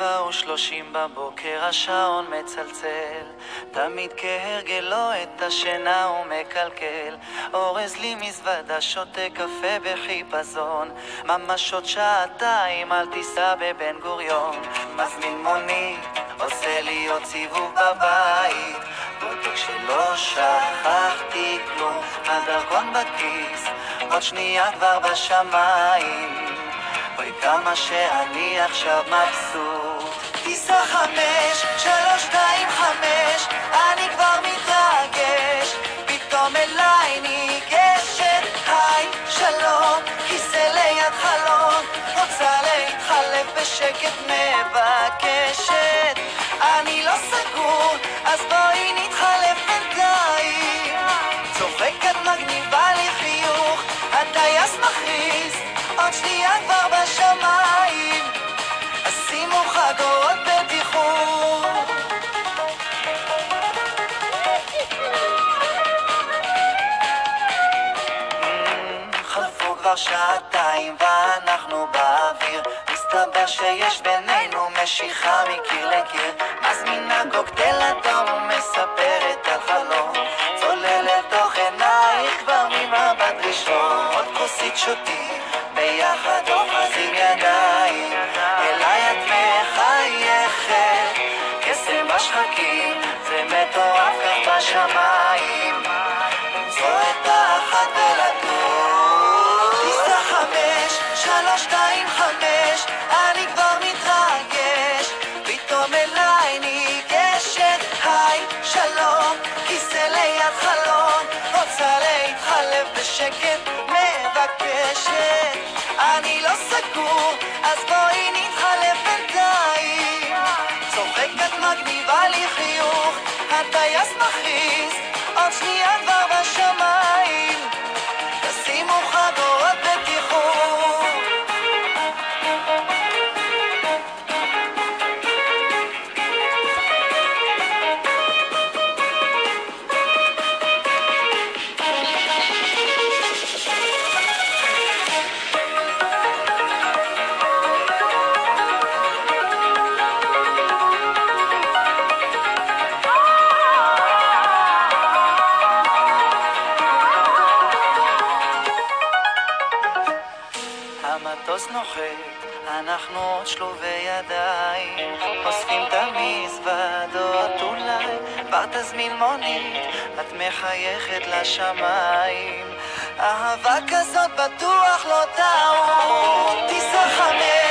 7:30 בבוקר השעון מצלצל, תמיד כהרגלו את השינה הוא מקלקל. אורז לי מזוודה, שותה קפה בחיפזון, ממש עוד שעתיים על טיסה בבן גוריון. מזמין מונית, עושה לי עוד סיבוב בבית, בודק שלא שכחתי כלום, הדרכון בכיס, עוד שנייה כבר בשמיים. אוי כמה שאני עכשיו מבסוט. טיסה 5-3-2-5, אני כבר מתרגש, פתאום אליי ניגשת. היי שלום, כיסא ליד חלון, רוצה להתחלף בשקט מבקשת. אני לא סגור, אז בואי נתחלף בינתיים. צוחקת מגניבה לי חיוך, הטייס מכריז, עוד שנייה כבר בשמיים, אז שימו חגורות בטיחות. חלפו כבר שעתיים ואנחנו באוויר, מסתבר שיש בינינו משיכה מקיר לקיר. מזמינה קוקטייל אדום ומספרת על חלום, צוללת תוך עינייך כבר ממבט ראשון. עוד כוסית שותים ביחד אוחזים ידיים, אליי את מחייכת, קסם בשחקים, זה מטורף כך בשמיים. זו את האחת ולטוב. טיסה 5-3-2-5, אני כבר מתרגש, פתאום אליי ניגשת. היי שלום, כיסא ליד חלון, רוצה להתחלף בשקט מבקשת. אני לא סגור, אז בואי נתחלף בינתיים. צוחקת מגניבה לי חיוך, הטייס מכריז, עוד שנייה כבר בשמיים, תשימו חגורות בטיחות. המטוס נוחת, אנחנו עוד שלובי ידיים, אוספים את המזוודות אולי, כבר תזמין מונית, את מחייכת לשמיים. אהבה כזאת בטוח לא טעות. טיסה 5